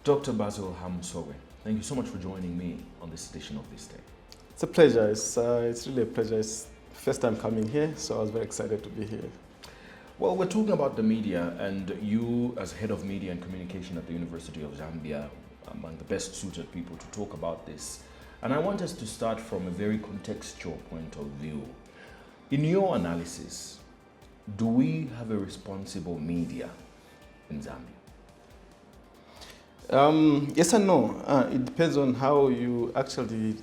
Dr. Basil Hamusokwe, thank you so much for joining me on this edition of This Day. It's a pleasure. It's really a pleasure. It's the first time coming here, so I was very excited to be here. Well, we're talking about the media, and you, as head of media and communication at the University of Zambia, among the best suited people to talk about this. And I want us to start from a very contextual point of view. In your analysis, do we have a responsible media in Zambia? Yes and no. It depends on how you actually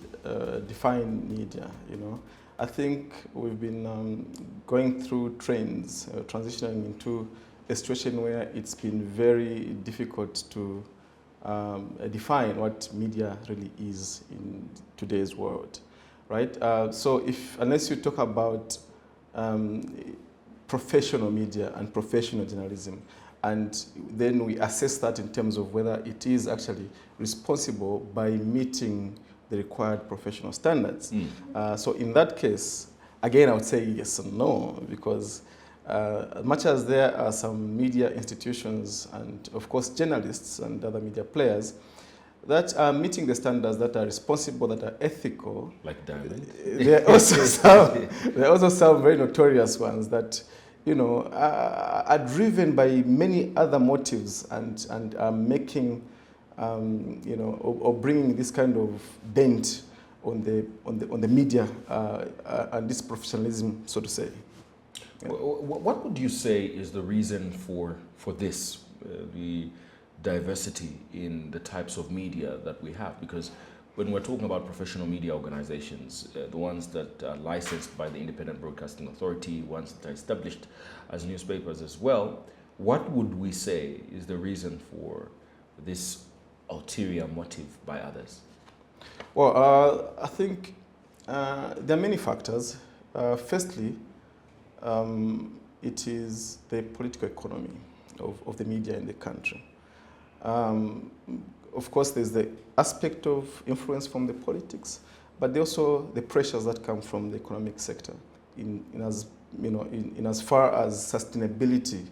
define media. I think we've been going through trends, transitioning into a situation where it's been very difficult to define what media really is in today's world, right? So unless you talk about professional media and professional journalism, and then we assess that in terms of whether it is actually responsible by meeting the required professional standards. So in that case, again, I would say yes and no, because much as there are some media institutions and, of course, journalists and other media players that are meeting the standards, that are responsible, that are ethical. Like Diamond? There are also some very notorious ones that are driven by many other motives and are making, or bringing this kind of dent on the media and this professionalism, so to say. Yeah. What would you say is the reason for this, the diversity in the types of media that we have? Because when we're talking about professional media organizations, the ones that are licensed by the Independent Broadcasting Authority, ones that are established as newspapers as well, what would we say is the reason for this ulterior motive by others? Well, I think there are many factors. Firstly, it is the political economy of the media in the country. Of course, there's the aspect of influence from the politics, but there's also the pressures that come from the economic sector in as far as sustainability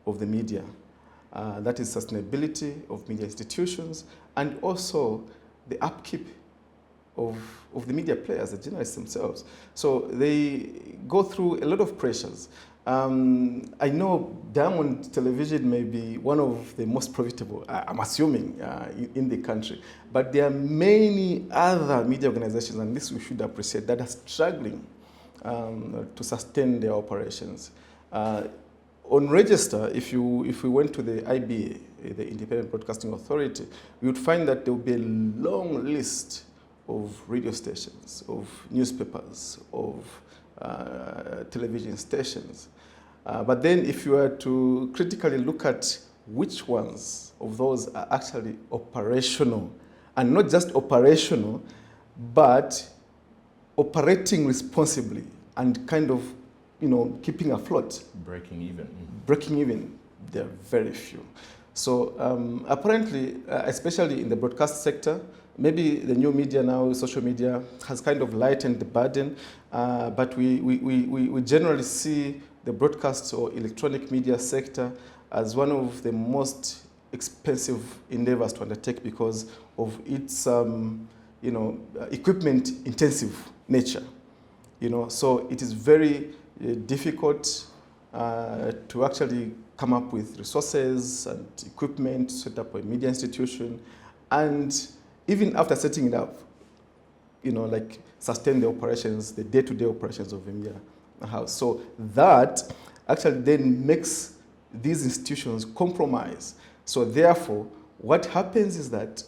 of the media. That is sustainability of media institutions and also the upkeep of the media players, the journalists themselves. So they go through a lot of pressures. I know Diamond Television may be one of the most profitable, I'm assuming, in the country. But there are many other media organizations, and this we should appreciate, that are struggling to sustain their operations. On register, if we went to the IBA, the Independent Broadcasting Authority, we would find that there would be a long list of radio stations, of newspapers, of television stations. But then if you were to critically look at which ones of those are actually operational, and not just operational, but operating responsibly and kind of, keeping afloat. Breaking even. Breaking even, there are very few. So apparently, especially in the broadcast sector, maybe the new media now, social media, has kind of lightened the burden, but we generally see the broadcast or electronic media sector as one of the most expensive endeavors to undertake because of its equipment intensive nature. So it is very difficult to actually come up with resources and equipment, set up a media institution, and even after setting it up, sustain the operations, the day-to-day operations of the media house. So that actually then makes these institutions compromise. So therefore, what happens is that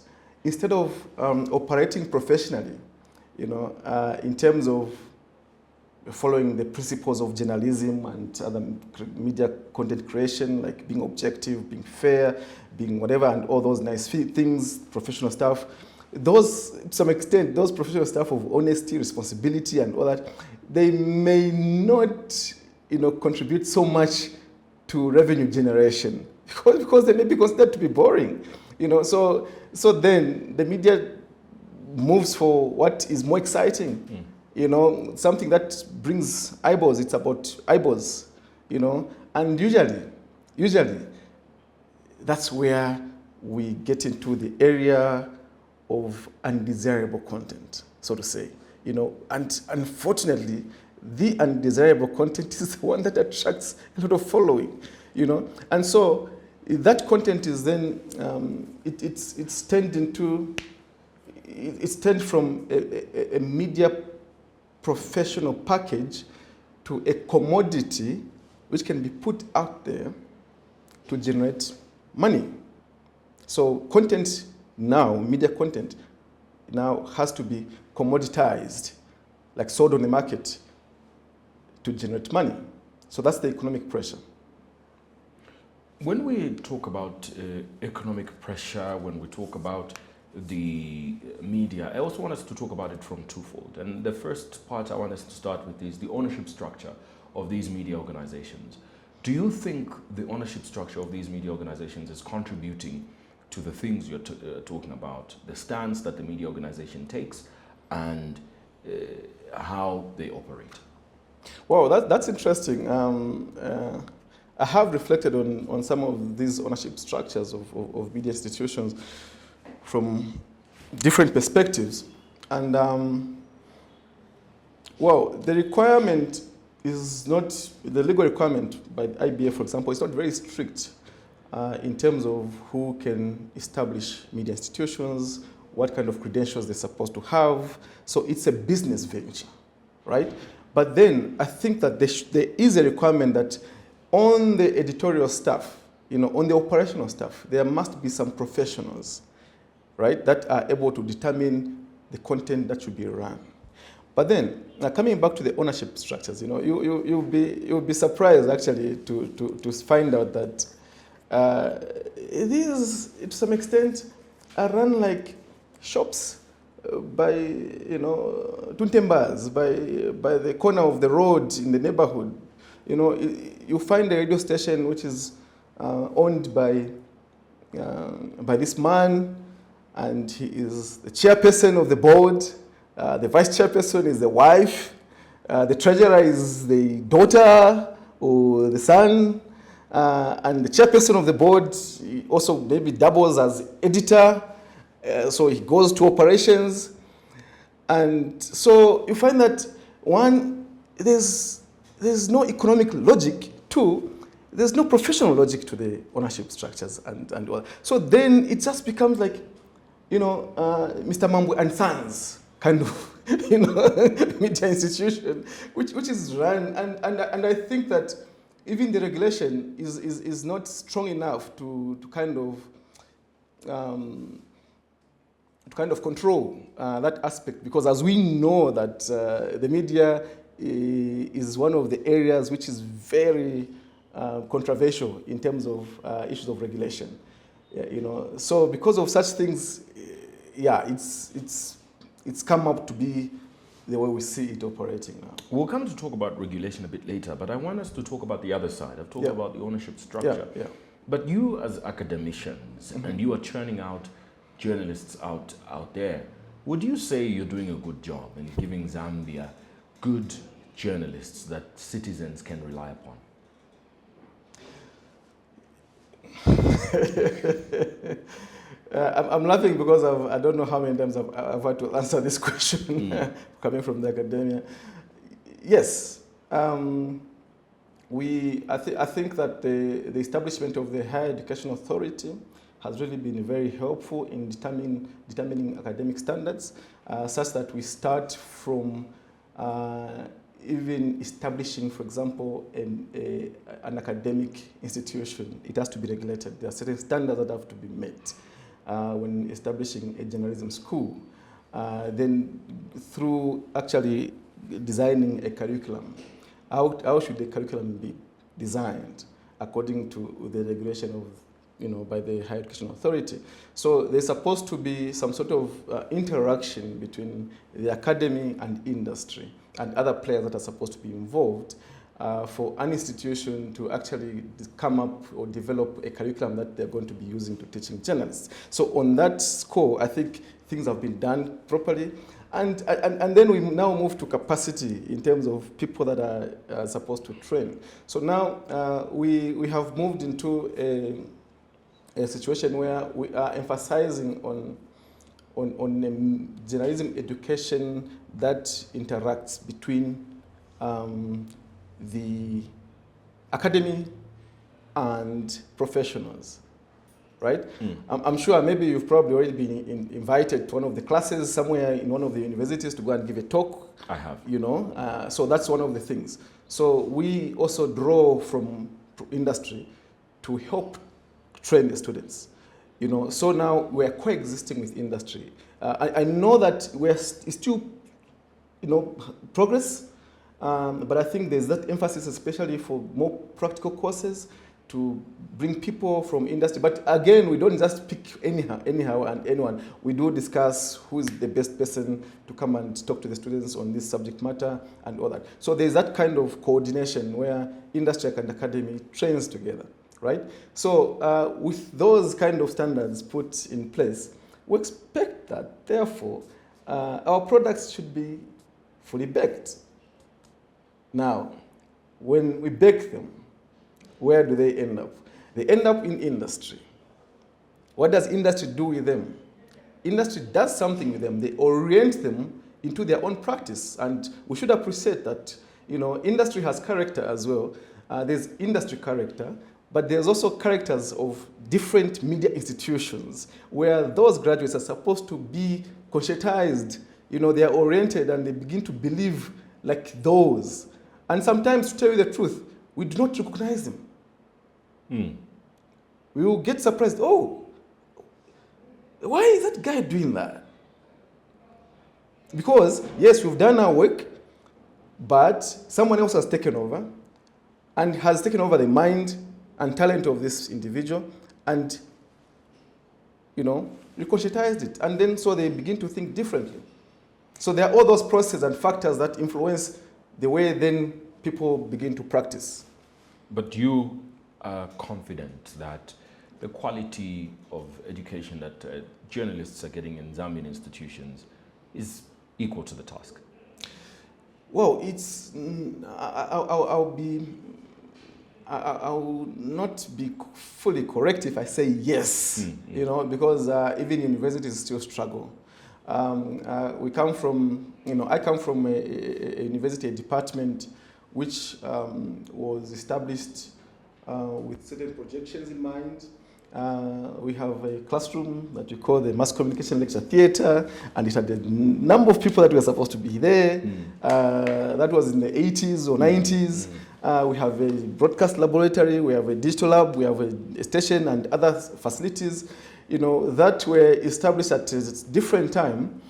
instead of operating professionally, in terms of following the principles of journalism and other media content creation, like being objective, being fair, being whatever, and all those nice things, professional stuff, those, to some extent, those professional stuff of honesty, responsibility, and all that, they may not, contribute so much to revenue generation because they may be considered to be boring, So then the media moves for what is more exciting, something that brings eyeballs. It's about eyeballs, and usually that's where we get into the area of undesirable content, so to say. And unfortunately, the undesirable content is the one that attracts a lot of following, And so that content is then, it's turned from a media professional package to a commodity which can be put out there to generate money. So content now, media content, now has to be commoditized, like sold on the market to generate money. So that's the economic pressure. When we talk about economic pressure, when we talk about the media, I also want us to talk about it from twofold. And the first part I want us to start with is the ownership structure of these media organizations. Do you think the ownership structure of these media organizations is contributing to the things you're talking about, the stance that the media organization takes and how they operate? Wow, that's interesting. I have reflected on some of these ownership structures of media institutions from different perspectives. And, the requirement is not, the legal requirement by the IBA, for example, is not very strict in terms of who can establish media institutions, what kind of credentials they're supposed to have. So it's a business venture, right? But then I think that there is a requirement that on the editorial staff, on the operational staff, there must be some professionals, right, that are able to determine the content that should be run. But then, coming back to the ownership structures, you'll be surprised actually to find out that these, to some extent, are run like shops by, tuntembas, by the corner of the road in the neighborhood. You find a radio station which is owned by this man, and he is the chairperson of the board. The vice chairperson is the wife. The treasurer is the daughter or the son. And the chairperson of the board also maybe doubles as editor. So he goes to operations. And so you find that one, there's no economic logic. Two, there's no professional logic to the ownership structures. And so then it just becomes like, Mr. Mambu and Sons kind of, media institution, which is run. And I think that even the regulation is not strong enough to kind of control that aspect, because as we know that the media is one of the areas which is very controversial in terms of issues of regulation. So because of such things, it's come up to be the way we see it operating now. We'll come to talk about regulation a bit later, but I want us to talk about the other side. I've talked about the ownership structure. Yeah. But you as academicians, and you are churning out journalists out there, would you say you're doing a good job in giving Zambia good journalists that citizens can rely upon? I'm laughing because I don't know how many times I've had to answer this question coming from the academia. Yes, I think that the establishment of the Higher Education Authority has really been very helpful in determining academic standards, such that we start from even establishing, for example, an academic institution. It has to be regulated. There are certain standards that have to be met when establishing a journalism school. Then through actually designing a curriculum, how should the curriculum be designed according to the regulation of, by the Higher Education Authority. So there's supposed to be some sort of interaction between the academy and industry and other players that are supposed to be involved for an institution to actually come up or develop a curriculum that they're going to be using to teaching journalists. So on that score, I think things have been done properly. And then we now move to capacity in terms of people that are supposed to train. So now we have moved into a situation where we are emphasizing on journalism education that interacts between the academy and professionals, right? I'm sure maybe you've probably already been invited to one of the classes somewhere in one of the universities to go and give a talk. I have. You know, so that's one of the things. So we also draw from industry to help train the students. You know, so now we're coexisting with industry. I know that it's still, you know, progress, but I think there's that emphasis, especially for more practical courses, to bring people from industry. But again, we don't just pick anyhow and anyone. We do discuss who is the best person to come and talk to the students on this subject matter and all that. So there's that kind of coordination where industry and academy trains together, right? So with those kind of standards put in place, we expect that, therefore, our products should be fully baked. Now, when we bake them, where do they end up? They end up in industry. What does industry do with them? Industry does something with them. They orient them into their own practice. And we should appreciate that, you know, industry has character as well. There's industry character, but there's also characters of different media institutions where those graduates are supposed to be conscientized. You know, they are oriented and they begin to believe like those. And sometimes, to tell you the truth, we do not recognize them. We will get surprised. Oh, why is that guy doing that? Because, yes, we've done our work, but someone else has taken over and has taken over the mind and talent of this individual and, you know, reconscientized it. And then so they begin to think differently. So there are all those processes and factors that influence the way then people begin to practice. But you are confident that the quality of education that journalists are getting in Zambian institutions is equal to the task? Well, it's I'll not be fully correct if I say yes, you know, because even universities still struggle. We come from, you know, I come from a university, a department which was established with certain projections in mind. We have a classroom that we call the Mass Communication Lecture Theatre, and it had a number of people that were supposed to be there. That was in the 80s or 90s. We have a broadcast laboratory, we have a digital lab, we have a station and other facilities, you know, that were established at a different time.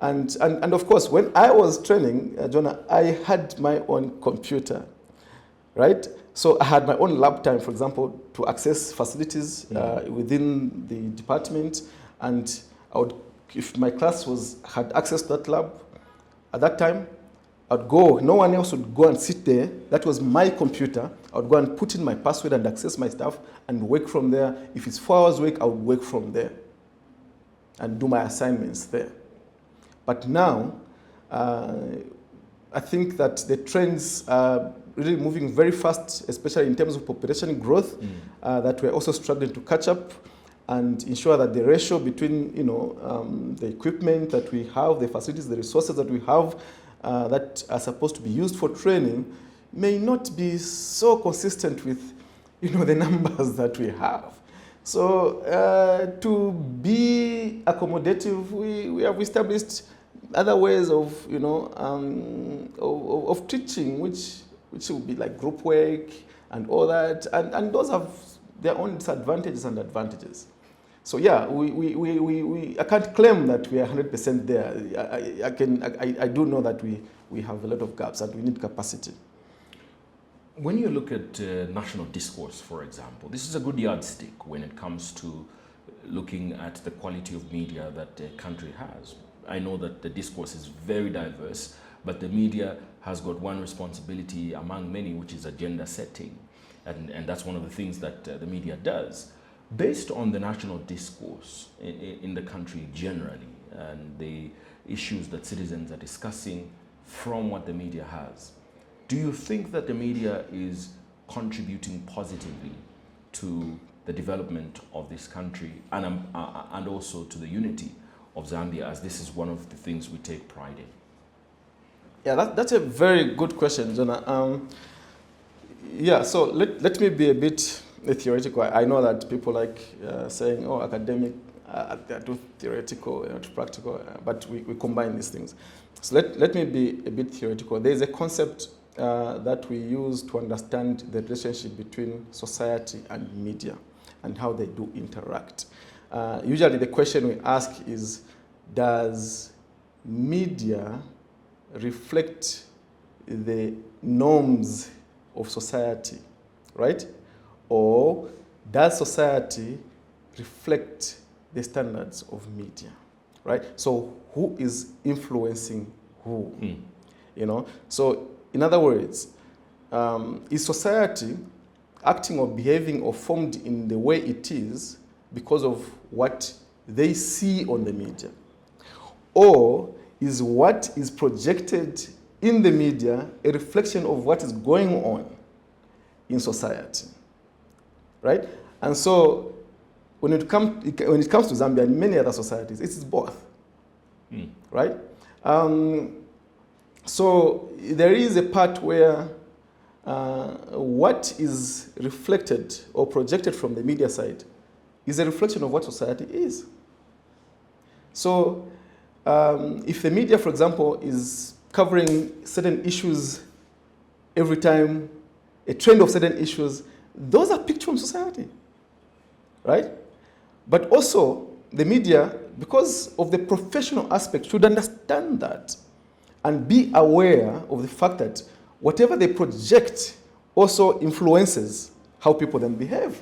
And of course, when I was training, Jonah, I had my own computer, right? So I had my own lab time, for example, to access facilities within the department. And I would, if my class had access to that lab at that time, I'd go, no one else would go and sit there. That was my computer. I would go and put in my password and access my stuff and work from there. If it's 4 hours work, I would work from there and do my assignments there. But now, I think that the trends are really moving very fast, especially in terms of population growth, that we're also struggling to catch up and ensure that the ratio between, you know, the equipment that we have, the facilities, the resources that we have that are supposed to be used for training may not be so consistent with, you know, the numbers that we have. So to be accommodative, we have established other ways of, you know, of teaching, which will be like group work and all that, and those have their own disadvantages and advantages. So yeah, I can't claim that we are 100% there. I do know that we have a lot of gaps and we need capacity. When you look at national discourse, for example, this is a good yardstick when it comes to looking at the quality of media that a country has. I know that the discourse is very diverse, but the media has got one responsibility among many, which is agenda setting. And that's one of the things that the media does. Based on the national discourse in the country generally, and the issues that citizens are discussing from what the media has, do you think that the media is contributing positively to the development of this country and also to the unity of Zambia, as this is one of the things we take pride in? Yeah, that's a very good question, Jonah. Yeah, so let me be a bit theoretical. I know that people like saying, oh, academic, they're too theoretical, too practical, but we combine these things. So let me be a bit theoretical. There's a concept that we use to understand the relationship between society and media and how they do interact. Usually the question we ask is, does media reflect the norms of society, right? Or does society reflect the standards of media, right? So who is influencing who? You know, so in other words, is society acting or behaving or formed in the way it is because of what they see on the media? Or is what is projected in the media a reflection of what is going on in society, right? And so when it comes to Zambia and many other societies, it's both, right? So there is a part where what is reflected or projected from the media side is a reflection of what society is. So if the media, for example, is covering certain issues every time, a trend of certain issues, those are picked from society, right? But also, the media, because of the professional aspect, should understand that and be aware of the fact that whatever they project also influences how people then behave.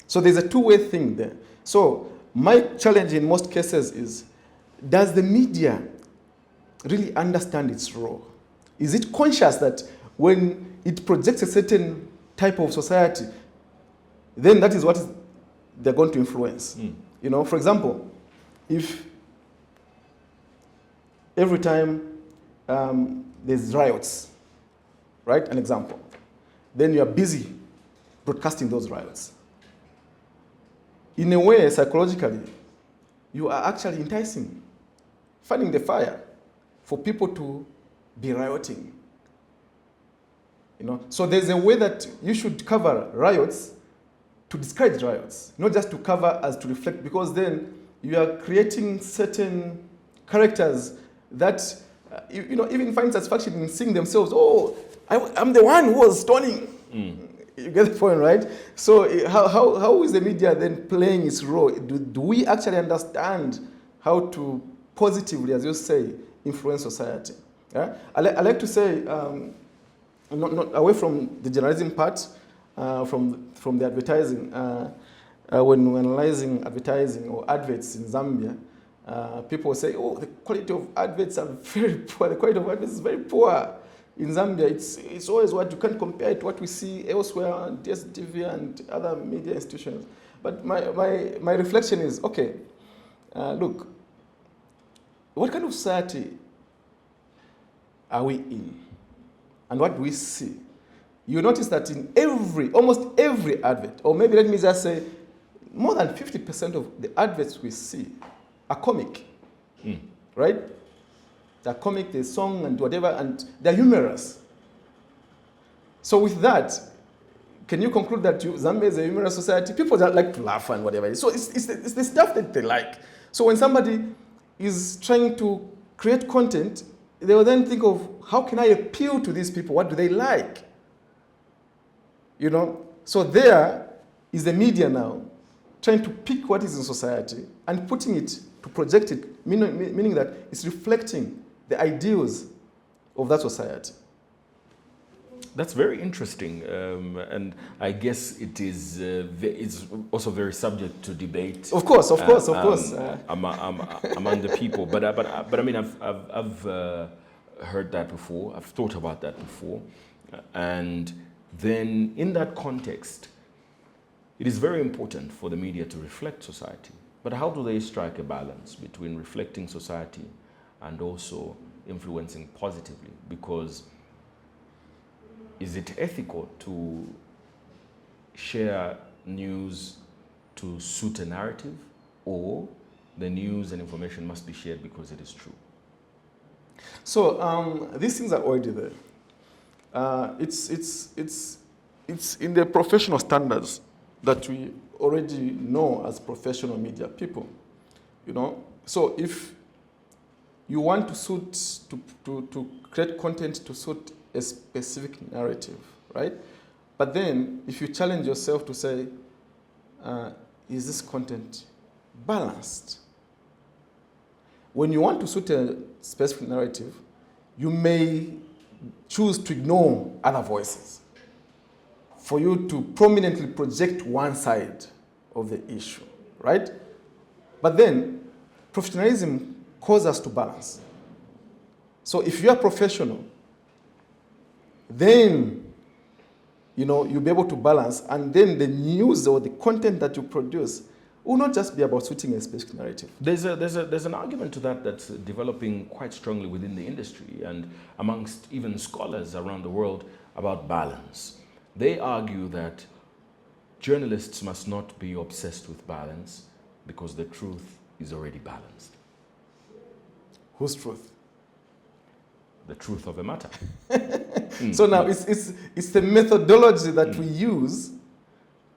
So there's a two-way thing there. So my challenge in most cases is, does the media really understand its role? Is it conscious that when it projects a certain type of society, then that is what they're going to influence? You know, for example, if every time there's riots, right, an example, then you are busy broadcasting those riots. In a way, psychologically, you are actually enticing, fanning the fire for people to be rioting. You know, so there's a way that you should cover riots to discourage riots, not just to cover as to reflect, because then you are creating certain characters that, you know, even find satisfaction in seeing themselves, oh, I'm the one who was stoning. You get the point, right? So how is the media then playing its role? Do we actually understand how to positively, as you say, influence society? Yeah? I like to say, not away from the journalism part, from the advertising, when we're analyzing advertising or adverts in Zambia, people say, oh, the quality of adverts are very poor. The quality of adverts is very poor. In Zambia, it's always what you can't compare it to what we see elsewhere on DSTV and other media institutions. But my reflection is, okay, look, what kind of society are we in? And what do we see? You notice that in almost every advert, or maybe let me just say, more than 50% of the adverts we see are comic, right? They're comic, they're song and whatever, and they're humorous. So with that, can you conclude that Zambia is a humorous society? People that like to laugh and whatever. So it's the stuff that they like. So when somebody is trying to create content, they will then think of, how can I appeal to these people? What do they like? You know? So there is the media now trying to pick what is in society and putting it to project it, meaning that it's reflecting the ideals of that society. That's very interesting, and I guess it is it's also very subject to debate. Of course. Among the people. But I mean, I've heard that before. I've thought about that before, and then in that context, it is very important for the media to reflect society. But how do they strike a balance between reflecting society and also influencing positively? Because is it ethical to share news to suit a narrative, or the news and information must be shared because it is true? So these things are already there. It's in the professional standards that we already know as professional media people. So if you want to create content to suit a specific narrative, right? But then if you challenge yourself to say, is this content balanced? When you want to suit a specific narrative, you may choose to ignore other voices for you to prominently project one side of the issue, right? But then professionalism calls us to balance. So if you are professional, then you'll be able to balance, and then the news or the content that you produce will not just be about suiting a specific narrative. There's an argument to that that's developing quite strongly within the industry and amongst even scholars around the world about balance. They argue that journalists must not be obsessed with balance because the truth is already balanced. Whose truth? The truth of a matter. So now it's the methodology that we use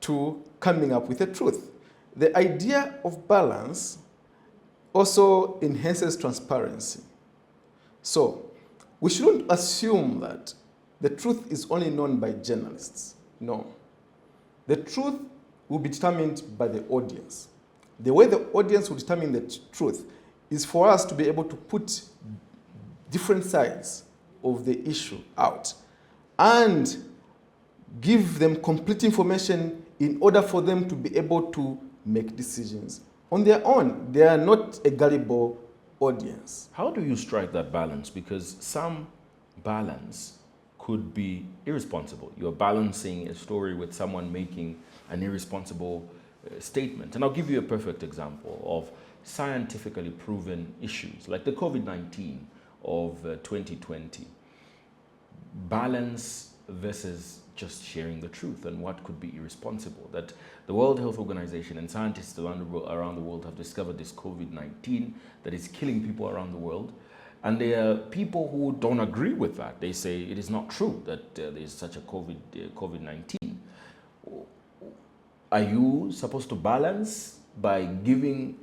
to coming up with a truth. The idea of balance also enhances transparency. So we shouldn't assume that the truth is only known by journalists. No. The truth will be determined by the audience. The way the audience will determine the truth is for us to be able to put different sides of the issue out and give them complete information in order for them to be able to make decisions on their own. They are not a gullible audience. How do you strike that balance? Because some balance could be irresponsible. You're balancing a story with someone making an irresponsible statement. And I'll give you a perfect example of scientifically proven issues like the COVID-19 of 2020. Balance versus just sharing the truth, and what could be irresponsible. That the World Health Organization and scientists around the world have discovered this COVID-19 that is killing people around the world. And there are people who don't agree with that. They say it is not true that there is such a COVID-19. Are you supposed to balance by giving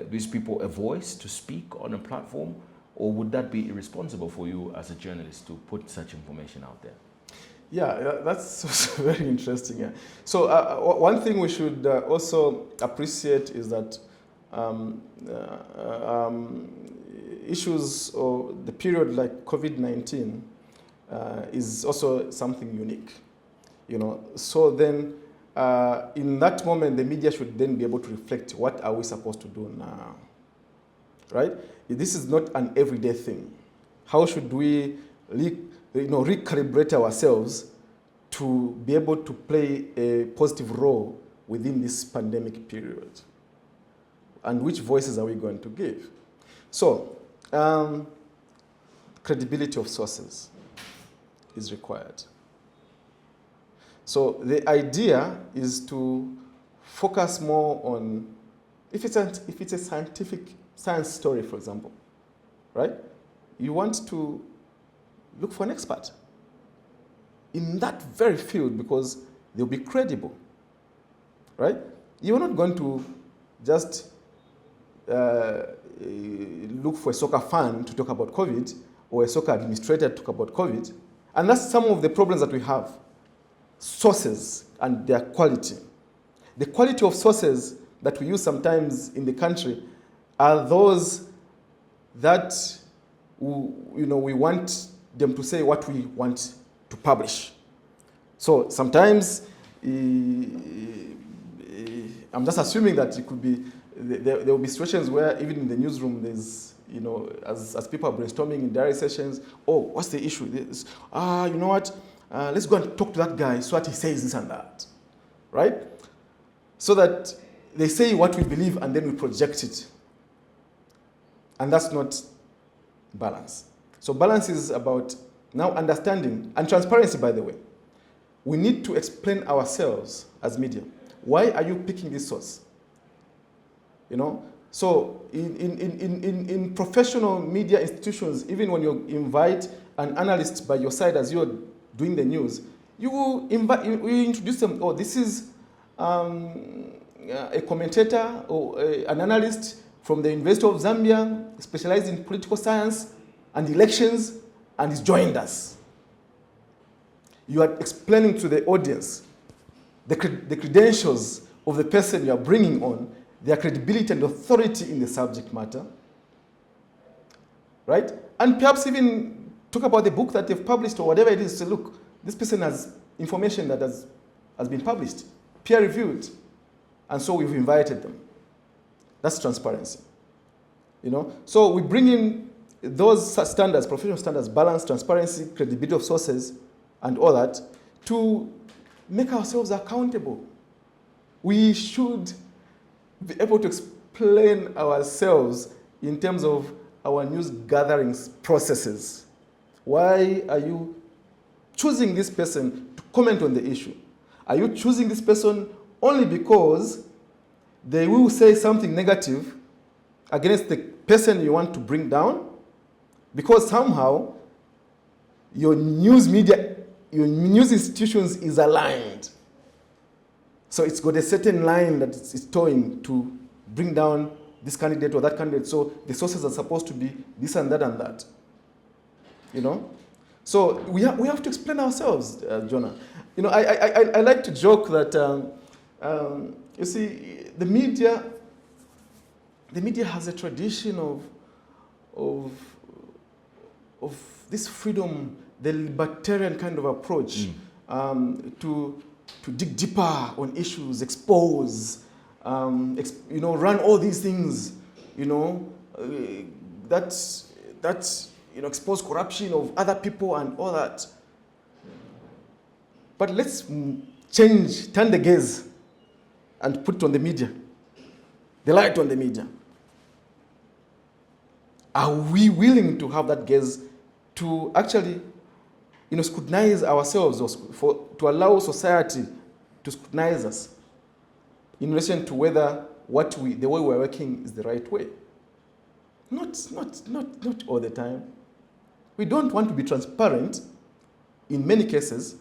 these people a voice to speak on a platform, or would that be irresponsible for you as a journalist to put such information out there? Yeah, that's very interesting. Yeah. So one thing we should also appreciate is that issues or the period like COVID-19 is also something unique. So then in that moment, the media should then be able to reflect, what are we supposed to do now, right? This is not an everyday thing. How should we recalibrate ourselves to be able to play a positive role within this pandemic period? And which voices are we going to give? So, credibility of sources is required. So the idea is to focus more on, if it's a science story, for example, right? You want to look for an expert in that very field because they'll be credible, right? You're not going to just look for a soccer fan to talk about COVID or a soccer administrator to talk about COVID. And that's some of the problems that we have. Sources and their quality. The quality of sources that we use sometimes in the country are those that we want them to say what we want to publish. So sometimes I'm just assuming that it could be there will be situations where even in the newsroom there's as people are brainstorming in diary sessions, what's the issue? You know what? Let's go and talk to that guy so that he says this and that, right? So that they say what we believe and then we project it. And that's not balance. So balance is about now understanding and transparency, by the way. We need to explain ourselves as media. Why are you picking this source? You know? So in professional media institutions, even when you invite an analyst by your side as you're doing the news, you introduce them, oh, this is a commentator or an analyst from the University of Zambia, specialized in political science and elections, and he's joined us. You are explaining to the audience the credentials of the person you are bringing on, their credibility and authority in the subject matter, right? And perhaps even talk about the book that they've published or whatever it is. Say, look, this person has information that has been published, peer-reviewed, and so we've invited them. That's transparency, you know? So we bring in those standards, professional standards, balance, transparency, credibility of sources, and all that, to make ourselves accountable. We should be able to explain ourselves in terms of our news gathering processes. Why are you choosing this person to comment on the issue? Are you choosing this person only because they will say something negative against the person you want to bring down? Because somehow your news media, your news institutions is aligned. So it's got a certain line that it's towing to bring down this candidate or that candidate. So the sources are supposed to be this and that and that. You know? So we have to explain ourselves, Jonah. You know, I like to joke that, you see, the media has a tradition of this freedom, the libertarian kind of approach to dig deeper on issues, expose, you know, run all these things, you know, that you know, expose corruption of other people and all that. But let's turn the gaze and put it on the media, the light on the media. Are we willing to have that gaze to actually, you know, scrutinize ourselves, or to allow society to scrutinize us in relation to whether the way we're working is the right way? Not all the time. We don't want to be transparent in many cases,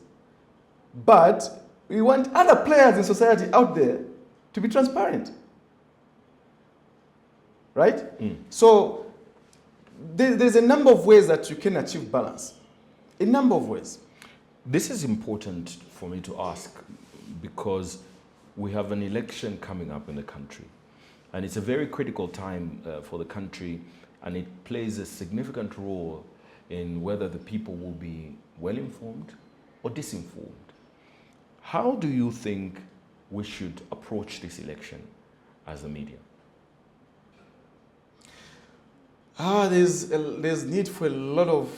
but we want other players in society out there to be transparent. Right? So there's a number of ways that you can achieve balance. A number of ways. This is important for me to ask because we have an election coming up in the country, and it's a very critical time for the country, and it plays a significant role in whether the people will be well-informed or disinformed. How do you think we should approach this election as the media? There's need for a lot of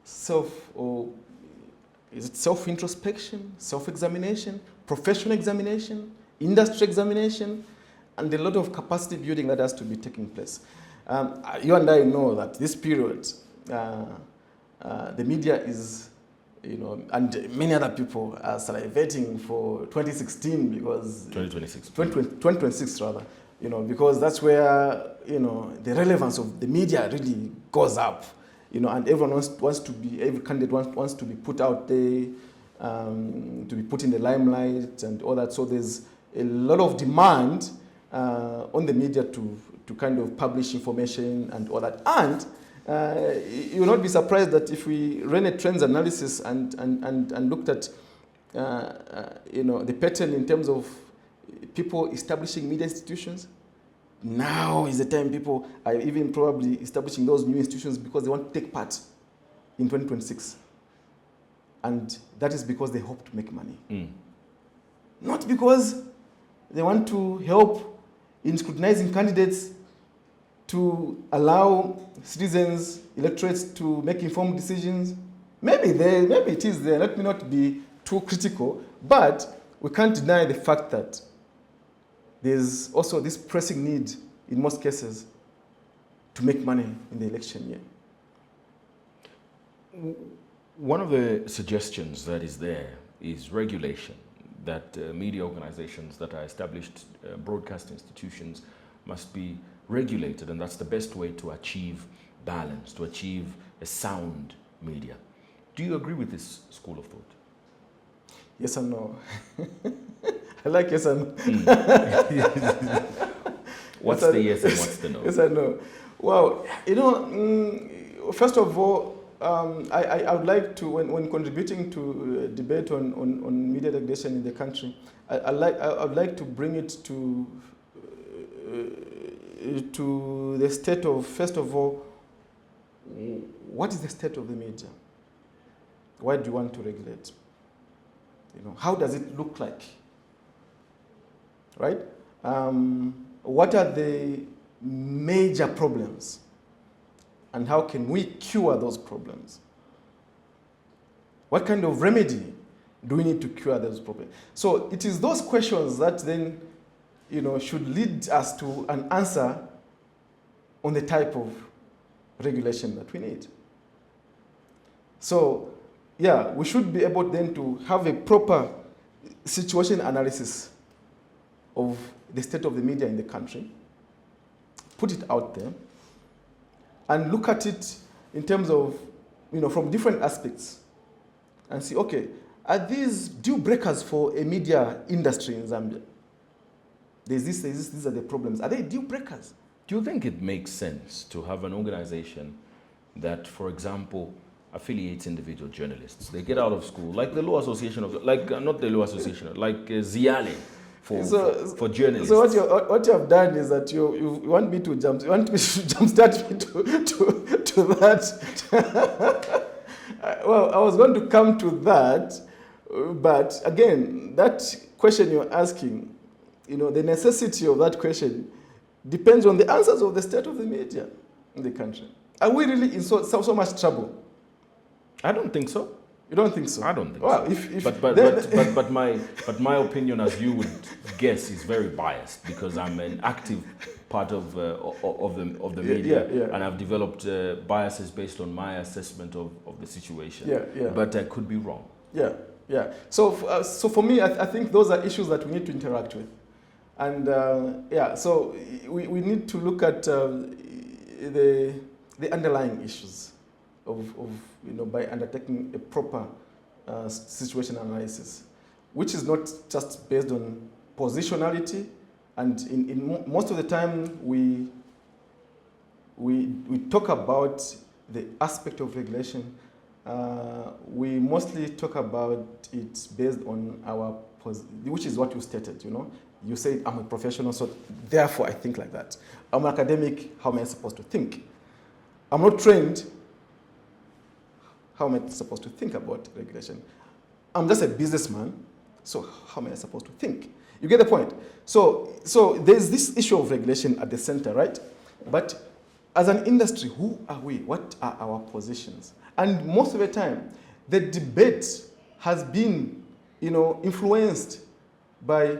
self-introspection, self-examination, professional examination, industry examination, and a lot of capacity building that has to be taking place. You and I know that this period, the media is, you know, and many other people are salivating for 2016 because 2026 rather, you know, because that's where, you know, the relevance of the media really goes up, you know, and everyone wants to be, every candidate wants to be put out there, to be put in the limelight and all that. So there's a lot of demand on the media to kind of publish information and all that. And you will not be surprised that if we ran a trends analysis and looked at you know, the pattern in terms of people establishing media institutions, now is the time people are even probably establishing those new institutions because they want to take part in 2026. And that is because they hope to make money. Not because they want to help in scrutinizing candidates to allow citizens, electorates to make informed decisions. Maybe it is there. Let me not be too critical, but we can't deny the fact that there's also this pressing need in most cases to make money in the election year. One of the suggestions that is there is regulation, that media organizations that are established broadcast institutions must be regulated, and that's the best way to achieve balance, to achieve a sound media. Do you agree with this school of thought? Yes and no. I like yes and no. What's the yes and what's the no? Yes and no. Well, first of all, I would like to, when contributing to debate on media regulation in the country, I would like to bring it to the state of, first of all, what is the state of the media? Why do you want to regulate? How does it look like? Right? What are the major problems? And how can we cure those problems? What kind of remedy do we need to cure those problems? So it is those questions that then, should lead us to an answer on the type of regulation that we need. So, yeah, we should be able then to have a proper situation analysis of the state of the media in the country, put it out there, and look at it in terms of, from different aspects, and see, okay, are these deal breakers for a media industry in Zambia? There's this, these are the problems. Are they deal breakers? Do you think it makes sense to have an organization that, for example, affiliates individual journalists? They get out of school, like the Law Association not the Law Association, like Ziale for journalists. So what you have done is that you want me to jumpstart me to that. Well, I was going to come to that, but again, that question you're asking, the necessity of that question depends on the answers of the state of the media in the country. Are we really in so much trouble? I don't think so. You don't think so? I don't think so. But my opinion, as you would guess, is very biased because I'm an active part of the media, and I've developed biases based on my assessment of the situation. But I could be wrong. So for me, I think those are issues that we need to interact with, and so we need to look at the underlying issues of by undertaking a proper situation analysis, which is not just based on positionality, and in most of the time we talk about the aspect of regulation. We mostly talk about it based on our which is what you stated. You say I'm a professional, so therefore I think like that. I'm an academic. How am I supposed to think? I'm not trained. How am I supposed to think about regulation? I'm just a businessman, so how am I supposed to think? You get the point? So there's this issue of regulation at the center, right? But as an industry, who are we? What are our positions? And most of the time, the debate has been, influenced by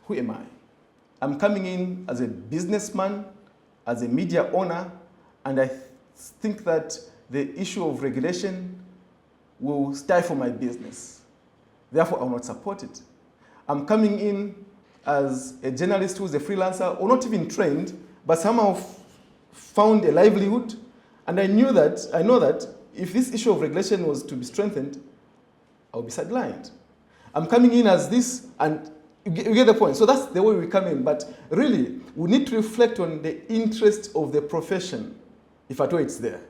who am I? I'm coming in as a businessman, as a media owner, and I think that the issue of regulation will stifle my business. Therefore, I will not support it. I'm coming in as a journalist who's a freelancer, or not even trained, but somehow found a livelihood. And I know that if this issue of regulation was to be strengthened, I'll be sidelined. I'm coming in as this, and you get the point. So that's the way we come in. But really, we need to reflect on the interest of the profession, if at all it's there.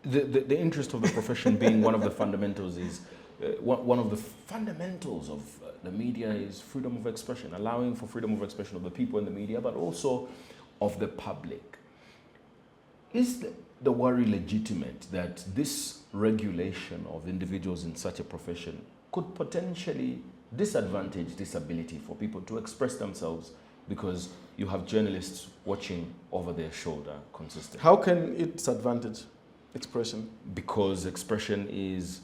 The interest of the profession being one of the fundamentals is one of the fundamentals of the media is freedom of expression, allowing for freedom of expression of the people in the media, but also of the public. Is the worry legitimate that this regulation of individuals in such a profession could potentially disadvantage this ability for people to express themselves because you have journalists watching over their shoulder consistently? How can it disadvantage expression? Because expression is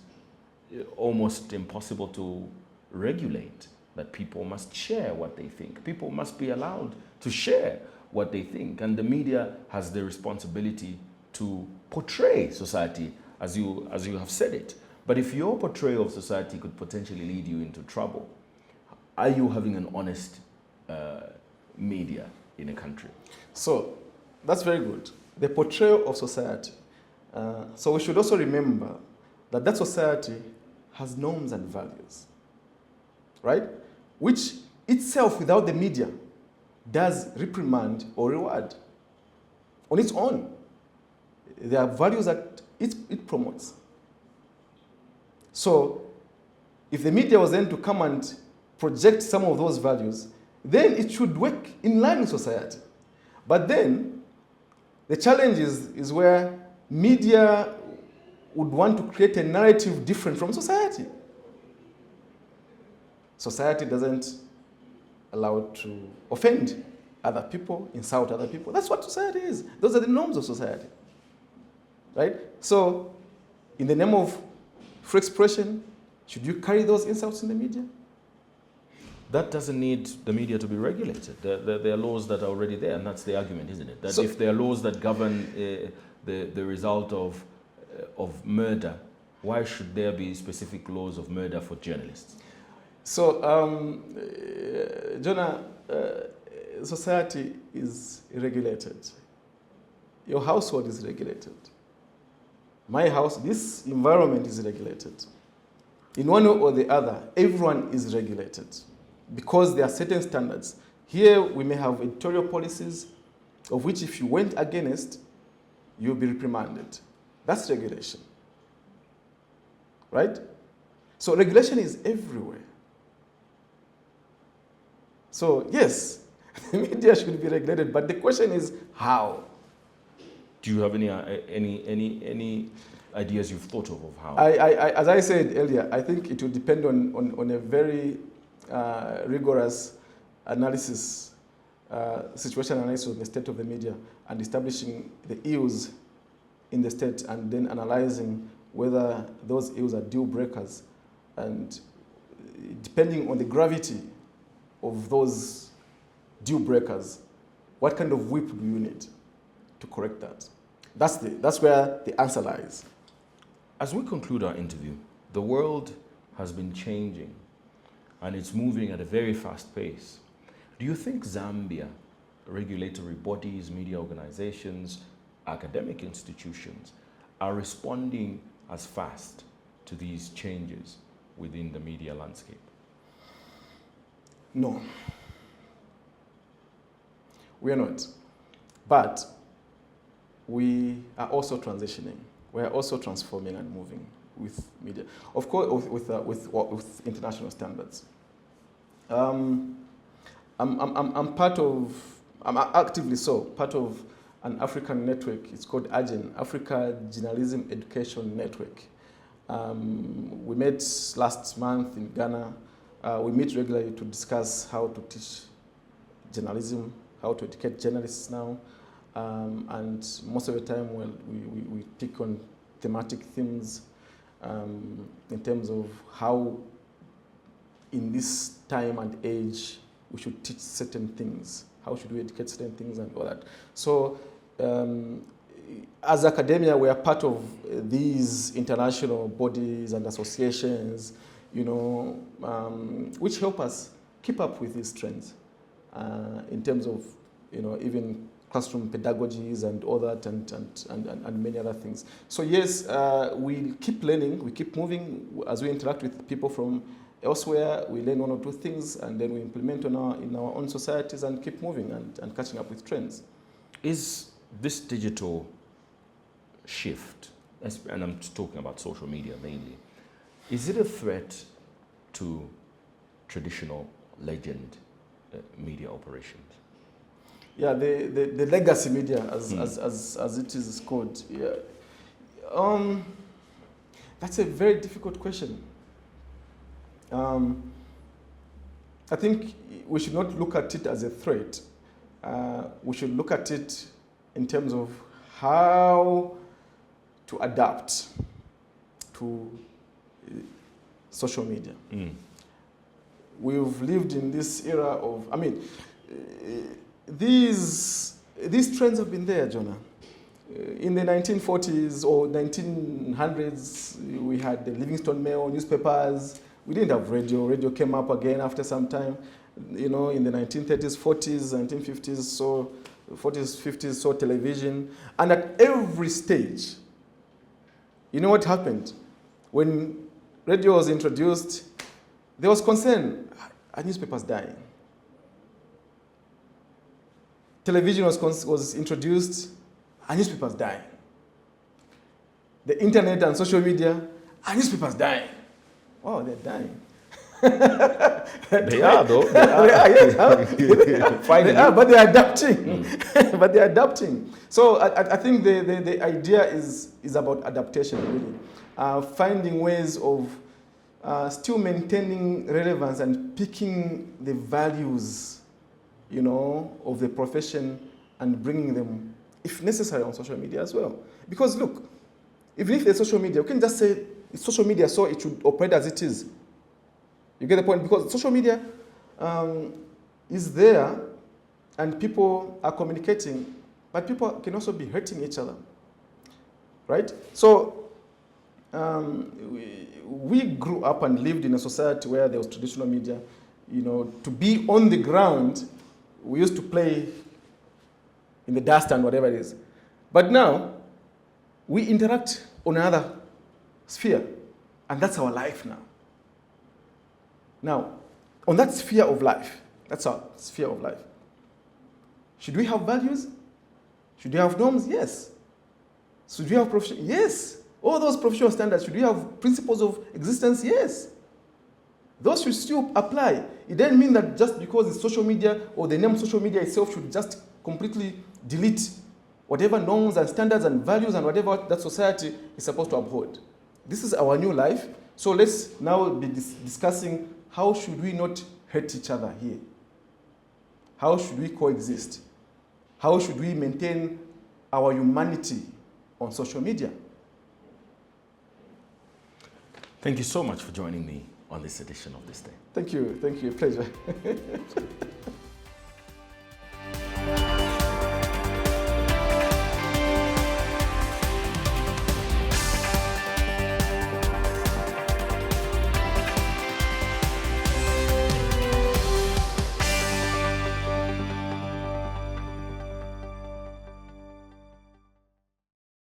almost impossible to regulate, that people must share what they think. People must be allowed to share what they think. And the media has the responsibility to portray society as you have said it. But if your portrayal of society could potentially lead you into trouble, are you having an honest media in a country? So that's very good. The portrayal of society. So we should also remember that that society has norms and values, right? Which itself, without the media, does reprimand or reward on its own. There are values that it promotes. So if the media was then to come and project some of those values, then it should work in line with society. But then the challenge is where media would want to create a narrative different from society. Society doesn't allow it to offend other people, insult other people. That's what society is. Those are the norms of society. Right? So, in the name of free expression, should you carry those insults in the media? That doesn't need the media to be regulated. There are laws that are already there, and that's the argument, isn't it? That so, if there are laws that govern the result of murder, why should there be specific laws of murder for journalists? So, Jonah, society is regulated. Your household is regulated. My house, this environment is regulated. In one way or the other, everyone is regulated because there are certain standards. Here we may have editorial policies of which if you went against, you'll be reprimanded. That's regulation. Right? So regulation is everywhere. So yes, the media should be regulated, but the question is how? Do you have any ideas you've thought of how? As I said earlier, I think it will depend on a very rigorous analysis, situation analysis of the state of the media and establishing the ills in the state and then analyzing whether those ills are deal breakers, and depending on the gravity of those deal breakers, what kind of whip do you need to correct that? That's where the answer lies. As we conclude our interview, the world has been changing and it's moving at a very fast pace. Do you think Zambia, regulatory bodies, media organizations, academic institutions are responding as fast to these changes within the media landscape? No. We are not. But we are also transitioning. We are also transforming and moving with media. Of course, with international standards. I'm actively so, part of an African network. It's called AGEN, Africa Journalism Education Network. We met last month in Ghana. We meet regularly to discuss how to teach journalism, how to educate journalists now. And most of the time, well, we take on thematic themes in terms of how, in this time and age, we should teach certain things. How should we educate certain things and all that. So, as academia, we are part of these international bodies and associations, you know, which help us keep up with these trends in terms of, you know, even classroom pedagogies and all that, and many other things. So yes, we keep learning, we keep moving as we interact with people from elsewhere. We learn one or two things, and then we implement in our own societies and keep moving and catching up with trends. Is this digital shift, and I'm talking about social media mainly, is it a threat to traditional legend media operations? Yeah, the legacy media, as it is called. Yeah, that's a very difficult question. I think we should not look at it as a threat. We should look at it in terms of how to adapt to social media. We've lived in this era of, I mean, these trends have been there, Jonah. In the 1940s or 1900s, we had the Livingstone Mail newspapers. We didn't have radio. Radio came up again after some time, you know, in the 1930s, 40s, 1950s, so 40s, 50s, saw television. And at every stage, you know what happened? When radio was introduced, there was concern. Are newspapers dying? Television was introduced. Are newspapers dying? The internet and social media, are newspapers dying? Oh, they're dying. They are, though. Finally. They are, but they're adapting. But they're adapting. So I think the idea is about adaptation, really. Finding ways of still maintaining relevance and picking the values, you know, of the profession and bringing them, if necessary, on social media as well. Because look, even if there's social media, we can just say it's social media, so it should operate as it is. You get the point? Because social media is there and people are communicating, but people can also be hurting each other, right? So we grew up and lived in a society where there was traditional media. You know, to be on the ground, we used to play in the dust and whatever it is. But now, we interact on another sphere, and that's our life now. Now, on that sphere of life, that's our sphere of life. Should we have values? Should we have norms? Yes. Should we have profession? Yes. All those professional standards, should we have principles of existence? Yes. Those should still apply. It doesn't mean that just because it's social media or the name social media itself should just completely delete whatever norms and standards and values and whatever that society is supposed to uphold. This is our new life. So let's now be discussing how should we not hurt each other here? How should we coexist? How should we maintain our humanity on social media? Thank you so much for joining me on this edition of This Day. Thank you, pleasure.